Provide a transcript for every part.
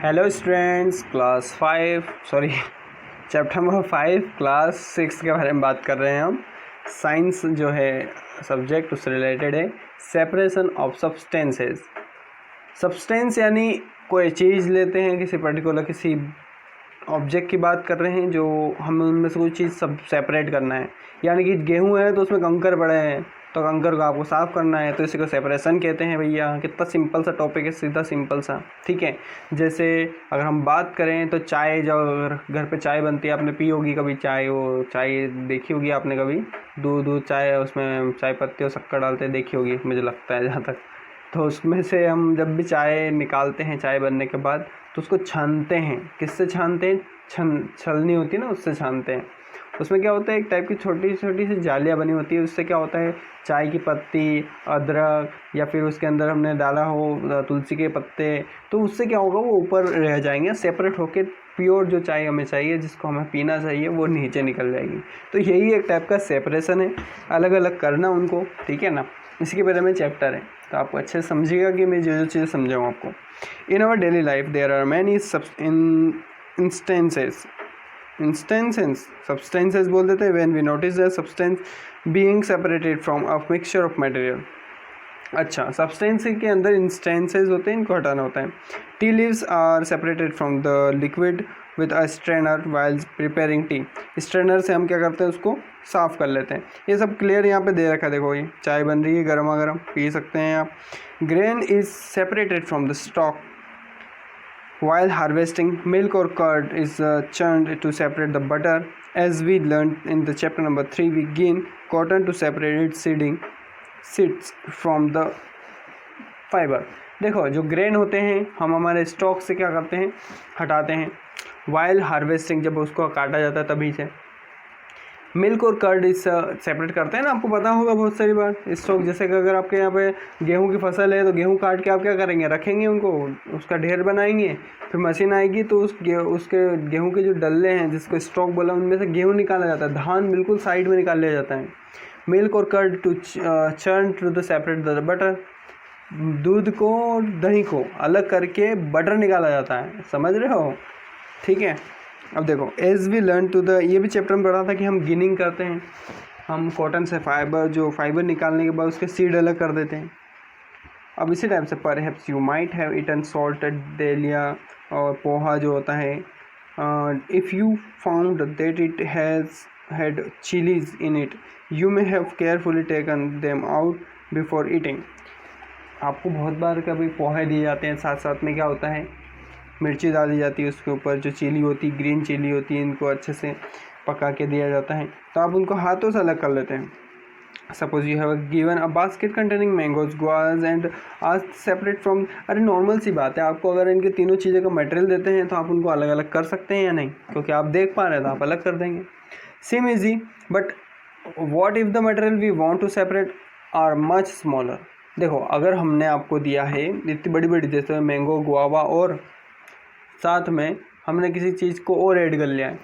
Hello students, class 5 chapter number 5 class 6 के बारे में बात कर रहे हैं हम। साइंस जो है सब्जेक्ट उससे रिलेटेड है सेपरेशन ऑफ सब्सटेंसेस। सब्सटेंस यानी कोई चीज़ लेते हैं, किसी पर्टिकुलर किसी ऑब्जेक्ट की बात कर रहे हैं जो हमें उनमें से कोई चीज़ सब सेपरेट करना है। यानी कि गेहूं है तो उसमें कंकर पड़े हैं तो कंकर को आपको साफ़ करना है, तो इसी को सेपरेशन कहते हैं। भैया कितना सिंपल सा टॉपिक है, सीधा सिंपल सा, ठीक है। जैसे अगर हम बात करें तो चाय, जो अगर घर पे चाय बनती है, आपने पी होगी कभी चाय, वो चाय देखी होगी आपने कभी, दूध चाय, उसमें चाय पत्ती और शक्कर डालते देखी होगी मुझे लगता है जहाँ तक। तो उसमें से हम जब भी चाय निकालते हैं चाय बनने के बाद तो उसको छानते हैं। किससे छानते हैं? छलनी होती है ना, उससे छानते हैं। उसमें क्या होता है, एक टाइप की छोटी छोटी सी जालियाँ बनी होती है। उससे क्या होता है, चाय की पत्ती, अदरक या फिर उसके अंदर हमने डाला हो तुलसी के पत्ते, तो उससे क्या होगा, वो ऊपर रह जाएंगे सेपरेट होकर। प्योर जो चाय हमें चाहिए, जिसको हमें पीना चाहिए, वो नीचे निकल जाएगी। तो यही एक टाइप का सेपरेशन है, अलग अलग करना उनको, ठीक है ना। इसी के बारे में चैप्टर है, तो आपको अच्छे से समझिएगा कि मैं जो जो चीज़ें समझाऊँ आपको। In our daily life there are many substances बोल देते हैं when we notice the substance being separated from a mixture of material। अच्छा, सब्सटेंस के अंदर इंस्टेंसेस होते हैं, इनको हटाना होता है। Tea leaves are separated from the liquid with a strainer while preparing tea. Strainer से हम क्या करते हैं, उसको साफ़ कर लेते हैं। ये सब क्लियर यहाँ पे दे रखा है, देखो ये चाय बन रही है गर्मा गर्म, पी सकते हैं आप। Grain is separated from the stock while harvesting. Milk or curd is churned to separate the butter. As we learned in the chapter number 3, we gain cotton to separate its seeds from the fiber। देखो, जो grain होते हैं हम हमारे stock से क्या करते हैं, हटाते हैं। वाइल हार्वेस्टिंग, जब उसको काटा जाता है तभी से। मिल्क और कर्ड इस सेपरेट करते हैं ना, आपको पता होगा बहुत सारी बार। स्टॉक जैसे कि अगर आपके यहाँ पे गेहूं की फसल है तो गेहूं काट के आप क्या करेंगे, रखेंगे उनको, उसका ढेर बनाएंगे, फिर मशीन आएगी तो उसके गेहूं के जो डल्ले हैं, जिसको स्टॉक बोला, उनमें से गेहूं निकाला जाता है, धान बिल्कुल साइड में निकाल लिया जाता है। मिल्क और curd to churn to the separate the butter. दूध को और दही को अलग करके बटर निकाला जाता है, समझ रहे हो, ठीक है। अब देखो, as we learn to the, ये भी चैप्टर में पढ़ा था कि हम गिनिंग करते हैं। हम कॉटन से फाइबर निकालने के बाद उसके सीड अलग कर देते हैं। अब इसी टाइप से perhaps you might have eaten salted dalia और पोहा जो होता है, if you found that it has had chillies in it, you may have carefully taken them out before eating. आपको बहुत बार कभी पोहे दिए जाते हैं, साथ साथ में क्या होता है, मिर्ची डाली जाती है उसके ऊपर, जो चिली होती है, ग्रीन चिली होती है, इनको अच्छे से पका के दिया जाता है, तो आप उनको हाथों से अलग कर लेते हैं। Suppose you have given a basket containing mangoes, guavas and आज सेपरेट फ्रॉम। अरे नॉर्मल सी बात है, आपको अगर इनके तीनों चीज़ें का मटेरियल देते हैं तो आप उनको अलग अलग कर सकते हैं या नहीं, क्योंकि आप देख पा रहे हैं तो आप अलग कर देंगे। Same easy, but what if the material we want to separate are much smaller. देखो, अगर हमने आपको दिया है इतनी बड़ी बड़ी, जैसे मैंगो, गुआवा, और साथ में हमने किसी चीज़ को और ऐड कर लिया है,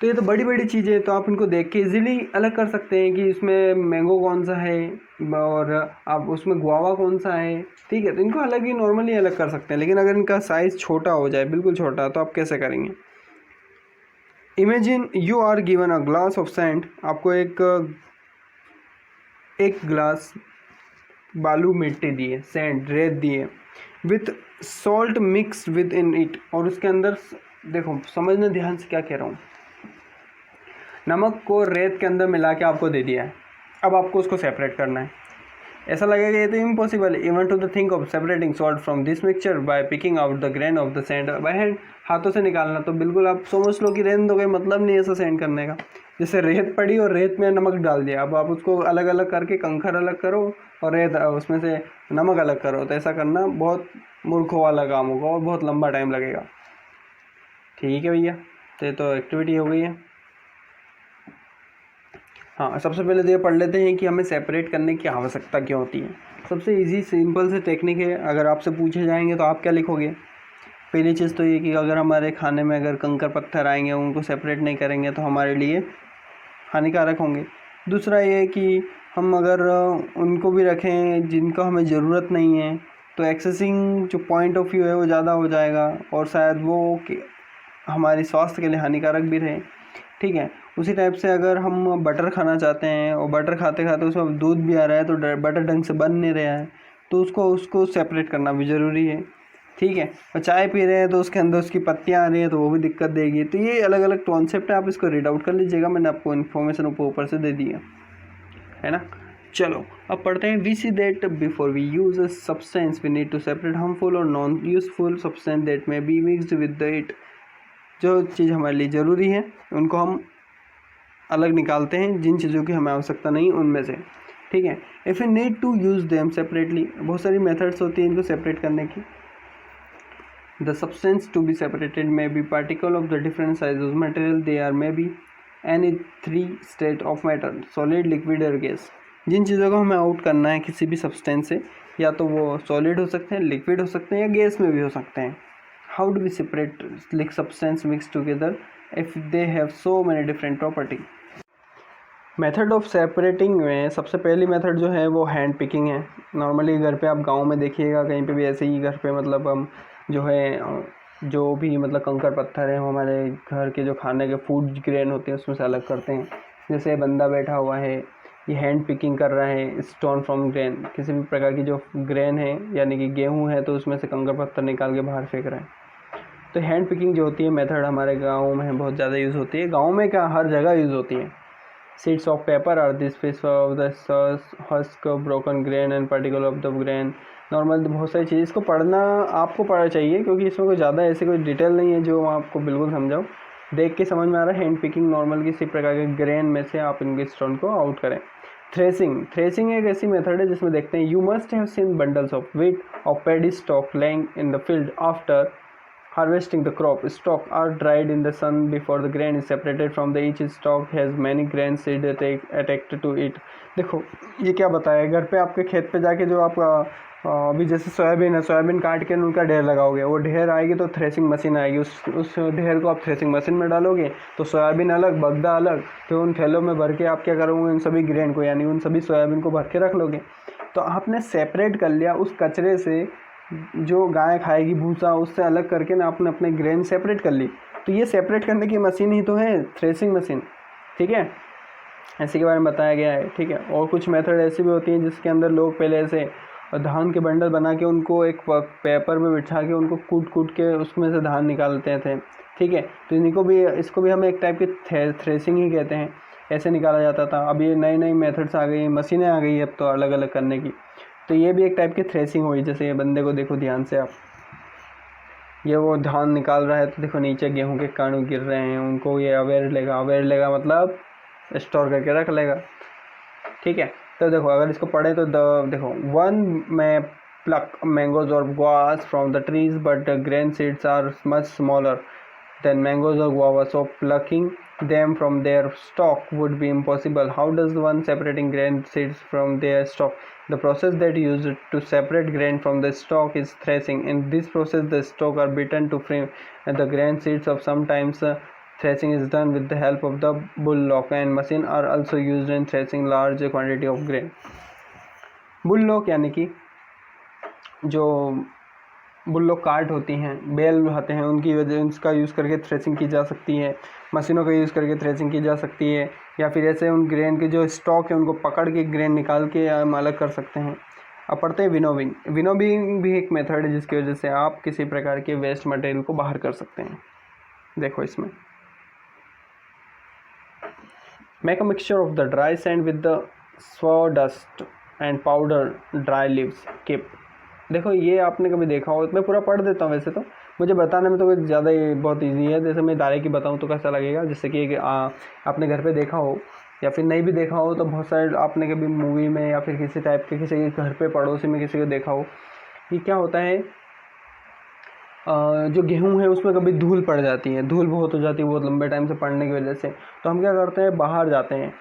तो ये तो बड़ी बड़ी चीज़ें हैं, तो आप इनको देख के इजीली अलग कर सकते हैं कि इसमें मैंगो कौन सा है और आप उसमें गुआवा कौन सा है, ठीक है। तो इनको अलग ही नॉर्मली अलग कर सकते हैं। लेकिन अगर इनका साइज़ छोटा हो जाए, बिल्कुल छोटा, तो आप कैसे करेंगे? Imagine you are given a glass of sand. आपको एक ग्लास बालू मिट्टी दी है, सैंड रेत दी है, with salt mix with in it, और उसके अंदर देखो, समझना ध्यान से क्या कह रहा हूँ, नमक को रेत के अंदर मिला के आपको दे दिया है। अब आपको उसको सेपरेट करना है। ऐसा लगेगा ये तो impossible, even to the think of separating salt from this mixture by picking out the grain of the sand by hand. हाथों से निकालना तो बिल्कुल आप समझ लो कि रहने दो, कोई मतलब नहीं है ऐसा सैंड करने का। जैसे रेत पड़ी और रेत में नमक डाल दिया, अब आप उसको अलग अलग करके कंकर अलग करो और रेत उसमें से नमक अलग करो, तो ऐसा करना बहुत मूर्खों वाला काम होगा और बहुत लंबा टाइम लगेगा, ठीक है भैया। तो ये तो एक्टिविटी हो गई है। हाँ, सबसे पहले तो ये पढ़ लेते हैं कि हमें सेपरेट करने की आवश्यकता क्यों होती है। सबसे इजी सिंपल से टेक्निक है। अगर आपसे पूछे जाएंगे तो आप क्या लिखोगे? पहली चीज़ तो ये कि अगर हमारे खाने में अगर कंकर पत्थर आएंगे, उनको सेपरेट नहीं करेंगे तो हमारे लिए हानिकारक होंगे। दूसरा ये कि हम अगर उनको भी रखें जिनको हमें ज़रूरत नहीं है, तो एक्सेसिंग जो पॉइंट ऑफ व्यू है वो ज़्यादा हो जाएगा और शायद वो हमारी स्वास्थ्य के लिए हानिकारक भी रहे, ठीक है। उसी टाइप से अगर हम बटर खाना चाहते हैं और बटर खाते खाते उसमें दूध भी आ रहा है तो बटर ढंग से बन नहीं रहा है, तो उसको सेपरेट करना भी ज़रूरी है, ठीक है। और चाय पी रहे हैं तो उसके अंदर उसकी पत्तियाँ आ रही हैं तो वो भी दिक्कत देगी। तो ये अलग अलग कॉन्सेप्ट है, आप इसको रीड आउट कर लीजिएगा, मैंने आपको इन्फॉर्मेशन ऊपर से दे दिया है ना। चलो अब पढ़ते हैं। We see that before we use a substance we need to separate harmful और non useful substance that may be mixed with it. जो चीज़ हमारे लिए ज़रूरी है उनको हम अलग निकालते हैं, जिन चीज़ों की हमें आवश्यकता नहीं उनमें से, ठीक है। If you need to use them separately, बहुत सारी मेथड्स होती हैं इनको सेपरेट करने की। The substance to be separated may be particle of the different size of material, they are may be any 3 state of matter, solid, liquid और gas. जिन चीज़ों को हमें आउट करना है किसी भी सब्सटेंस से, या तो वो सॉलिड हो सकते हैं, लिक्विड हो सकते हैं या गैस में भी हो सकते हैं। How do we separate like substance mixed together if they have so many different property? Method of separating में सबसे पहली मेथड जो है वो हैंड पिकिंग है। नॉर्मली घर पे आप गांव में देखिएगा कहीं पे भी ऐसे ही घर पे मतलब हम जो है जो भी मतलब कंकड़ पत्थर है वो हमारे घर के जो खाने के फूड ग्रेन होते हैं उसमें से अलग करते हैं। जैसे बंदा बैठा हुआ है ये हैंड पिकिंग कर रहा है स्टोन फ्रॉम ग्रेन, किसी भी प्रकार की जो ग्रेन है यानी कि गेहूँ है तो उसमें से कंकड़ पत्थर निकाल के बाहर फेंक रहा है। तो हैंड पिकिंग जो होती है मेथड हमारे गाँव में बहुत ज़्यादा यूज़ होती है। गाँव में क्या हर जगह यूज़ होती है। Seeds of pepper are this piece of the husk broken grain and particle of the grain. Normal बहुत सारी चीज़ इसको पढ़ना आपको पढ़ना चाहिए क्योंकि इसमें कोई ज़्यादा ऐसे कोई डिटेल नहीं है जो आपको बिल्कुल समझाओ। देख के समझ में आ रहा है हैंड पिकिंग नॉर्मल किसी प्रकार के ग्रेन में से आप इनके स्टोन को आउट करें। थ्रेसिंग एक ऐसी मेथड है जिसमें देखते हैं you must have seen bundles of wheat और paddy stalk laying in the field after harvesting the crop. Stalk are dried in the sun before the grain is separated from the each stalk has many grain seed attached to it. देखो ये क्या बताया, घर पे आपके खेत पे जाके जो आप अभी जैसे सोयाबीन है, सोयाबीन काट के उनका ढेर लगाओगे, वो ढेर आएगी तो थ्रेसिंग मशीन आएगी, उस ढेर को आप थ्रेसिंग मशीन में डालोगे तो सोयाबीन अलग बगदा अलग, फिर उन थैलों में भर के आप क्या करोगे उन सभी ग्रेन को यानी उन सभी सोयाबीन को भर के रख लोगे। तो आपने सेपरेट कर लिया उस कचरे से जो गाय खाएगी भूसा, उससे अलग करके ना आपने अपने ग्रेन सेपरेट कर ली। तो ये सेपरेट करने की मशीन ही तो है थ्रेसिंग मशीन, ठीक है। ऐसे के बारे में बताया गया है, ठीक है। और कुछ मेथड ऐसी भी होती हैं जिसके अंदर लोग पहले ऐसे धान के बंडल बना के उनको एक पेपर में बिछा के उनको कूट के उसमें से धान निकालते थे, ठीक है। तो इसको भी हम एक टाइप की थ्रेसिंग ही कहते हैं, ऐसे निकाला जाता था। अब ये नई मेथड्स आ गई, मशीनें आ गई अब तो अलग अलग करने की, तो ये भी एक टाइप की थ्रेसिंग हुई। जैसे ये बंदे को देखो ध्यान से आप, ये वो धान निकाल रहा है तो देखो नीचे गेहूं के कण गिर रहे हैं, उनको ये अवेयर लेगा मतलब स्टोर करके रख लेगा, ठीक है। तो देखो अगर इसको पढ़े तो देखो वन में प्लक मैंगोज और guavas from the trees but grain seeds are much smaller than mangoes और guavas, so plucking them from their stalk would be impossible. How does one separating grain seeds from their stalk? The process that used to separate grain from the stalk is threshing. In this process the stalk are beaten to free and the grain seeds of sometimes threshing is done with the help of the bullock and machine are also used in threshing large quantity of grain. bullock यानी कि जो बुल्लोक cart होती हैं, बैल होते हैं, उनकी वजह उसका यूज़ करके थ्रेसिंग की जा सकती है, मशीनों का यूज़ करके थ्रेसिंग की जा सकती है, या फिर ऐसे उन ग्रेन के जो स्टॉक है उनको पकड़ के ग्रेन निकाल के हम अलग कर सकते हैं। अब पढ़ते हैं विनोविंग भी एक मेथड है जिसकी वजह से आप किसी प्रकार के वेस्ट मटेरियल को बाहर कर सकते हैं। देखो इसमें make a mixture of the dry sand with the sawdust and powder dry leaves keep. देखो ये आपने कभी देखा हो, मैं पूरा पढ़ देता हूँ, वैसे तो मुझे बताने में तो कुछ ज़्यादा ही बहुत इजी है। जैसे मैं डायरेक्ट ही बताऊँ तो कैसा लगेगा, जैसे कि आपने घर पे देखा हो या फिर नहीं भी देखा हो तो बहुत सारे आपने कभी मूवी में या फिर किसी टाइप के किसी के घर पे पड़ोसी में किसी को देखा हो। ये क्या होता है, जो गेहूँ है उसमें कभी धूल पड़ जाती है, धूल बहुत हो जाती है बहुत लंबे टाइम से पड़ने की वजह से। तो हम क्या करते हैं, बाहर जाते हैं,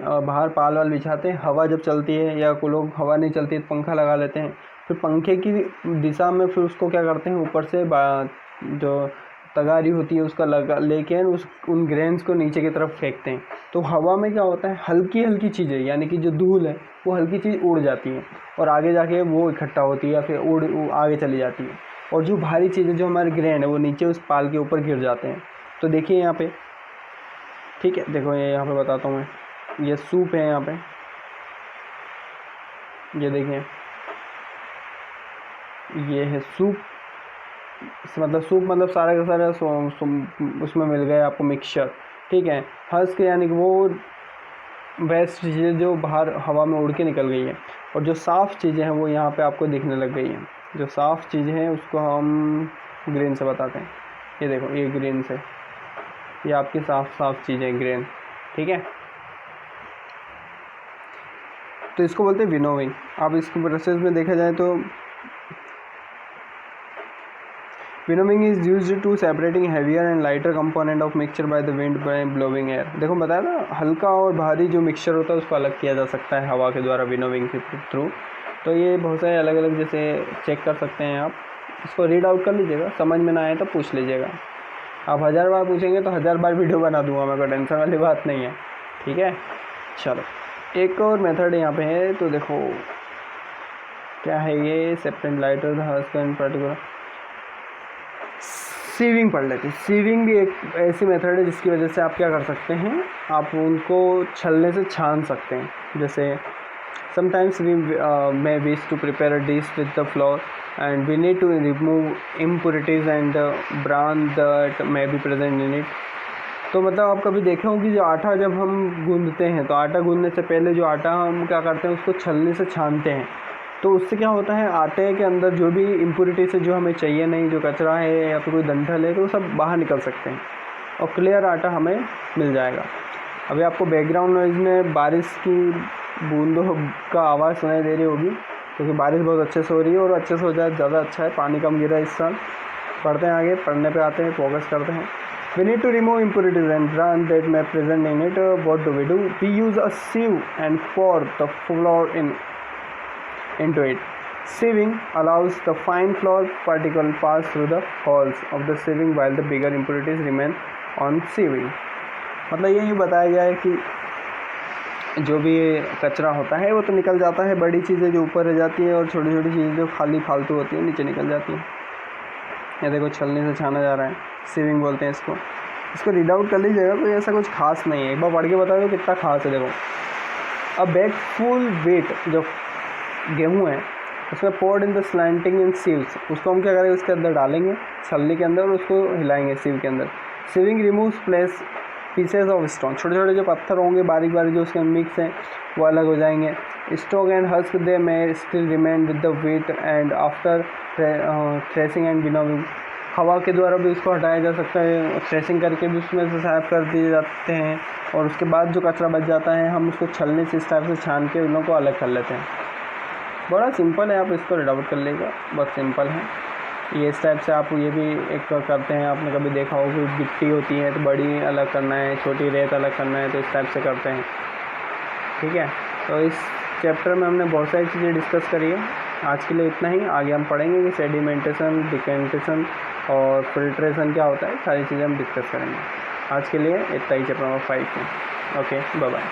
बाहर पाल वाल बिछाते हैं, हवा जब चलती है या कोई लोग हवा नहीं चलती तो पंखा लगा लेते हैं, फिर पंखे की दिशा में फिर उसको क्या करते हैं ऊपर से जो तगारी होती है उसका लगा लेके उन ग्रेन्स को नीचे की तरफ फेंकते हैं। तो हवा में क्या होता है, हल्की हल्की चीज़ें यानी कि जो धूल है वो हल्की चीज़ उड़ जाती है और आगे जाके वो इकट्ठा होती है या फिर उड़ आगे चली जाती है, और जो भारी चीज़ें जो हमारे ग्रेन है वो नीचे उस पाल के ऊपर गिर जाते हैं। तो देखिए यहाँ पे, ठीक है, देखो ये यहाँ पे बताता हूँ मैं, ये सूप है यहाँ पे, ये देखिए ये है सूप, सूप मतलब सारा का सारा उसमें मिल गया आपको मिक्सचर, ठीक है। हंस के यानी कि वो वेस्ट चीज़ें जो बाहर हवा में उड़ के निकल गई है, और जो साफ़ चीज़ें हैं वो यहाँ पे आपको दिखने लग गई हैं। जो साफ़ चीज़ें हैं उसको हम ग्रीन से बताते हैं। ये देखो ये ग्रीन से, ये आपकी साफ़ चीज़ें ग्रीन, ठीक है। तो इसको बोलते हैं विनोविंग। अब इसके प्रोसेस में देखा जाए तो winnowing is used to separating heavier and lighter component of mixture by the wind by blowing air. देखो बताया ना, हल्का और भारी जो मिक्सचर होता है उसको अलग किया जा सकता है हवा के द्वारा विनोविंग के थ्रू। तो ये बहुत सारे अलग अलग जैसे चेक कर सकते हैं आप, इसको रीड आउट कर लीजिएगा, समझ में ना आए तो पूछ लीजिएगा। आप 1000 बार पूछेंगे तो 1000 बार वीडियो बना दूंगा मैं, कोई टेंशन वाली बात नहीं है, ठीक है। चलो एक और मेथड यहाँ पे है, तो देखो क्या है ये, separate lighter husk and particular sieving पढ़ लेते हैं। सीविंग भी एक ऐसी मेथड है जिसकी वजह से आप क्या कर सकते हैं, आप उनको छलने से छान सकते हैं। जैसे sometimes we may wish to prepare a dish with the flour and we need to remove impurities and bran that may be present in it। तो मतलब आप कभी देखे होंगे जो आटा जब हम गूंदते हैं तो आटा गूंदने से पहले जो आटा हम क्या करते हैं उसको छलने से छानते हैं। तो उससे क्या होता है, आटे के अंदर जो भी इम्प्योरिटी से जो हमें चाहिए नहीं, जो कचरा है या फिर कोई डंठल है, तो वो सब बाहर निकल सकते हैं और क्लियर आटा हमें मिल जाएगा। अभी आपको बैकग्राउंड नॉइज़ में बारिश की बूंदों का आवाज़ सुनाई दे रही होगी क्योंकि बारिश बहुत अच्छे से हो रही है, और अच्छे से हो जाए ज़्यादा अच्छा है, पानी कम गिरा इस साल। पढ़ते हैं आगे, पढ़ने पे आते हैं, फोकस करते हैं। We need to remove impurities and bran that may present in it. What do? We use a sieve and pour the flour into it. Sieving allows the fine flour particle pass through the holes of the sieving while the bigger impurities remain on sieving. मतलब यही बताया गया है कि जो भी कचरा होता है वो तो निकल जाता है, बड़ी चीज़ें जो ऊपर रह जाती है और छोटी छोटी चीज़ें जो खाली फालतू होती है नीचे निकल जाती है। ये देखो छलने से छाना जा रहा है, सीविंग बोलते हैं इसको रीड आउट कर लीजिएगा, कोई ऐसा कुछ खास नहीं है। एक बार पढ़ के बता दो कितना खास है। देखो अब बैग फुल वेट जो गेहूँ है उसमें poured in the slanting in sieves, उसको हम क्या करेंगे, उसके अंदर डालेंगे छलनी के अंदर और उसको हिलाएंगे सीव के अंदर। Sieving removes place pieces of stone, छोटे छोटे जो पत्थर होंगे बारीक बारीक जो उसके मिक्स हैं वो अलग हो जाएंगे। Stock and husk they may still remain with the wheat and after threshing and winnowing. हवा के द्वारा भी उसको हटाया जा सकता है, थ्रेसिंग करके भी उसमें से साफ कर दिए जाते हैं, और उसके बाद जो कचरा बच जाता है हम उसको छलने से इस टाइप से छान के उन लोगों को अलग कर लेते हैं। बड़ा सिंपल है, आप इसको रीड आउट कर लेगा, बहुत सिंपल है ये। इस टाइप से आप ये भी एक करते हैं, आपने कभी देखा हो कि गिट्टी होती है तो बड़ी अलग करना है, छोटी रेत अलग करना है, तो इस टाइप से करते हैं, ठीक है। तो इस चैप्टर में हमने बहुत सारी चीज़ें डिस्कस करी है। आज के लिए इतना ही, आगे हम पढ़ेंगे कि सेडिमेंटेशन, डिकेंटेशन और फिल्ट्रेशन क्या होता है, सारी चीज़ें हम डिस्कस करेंगे। आज के लिए इतना ही चैप्टर नंबर 5 में। Okay, bye bye.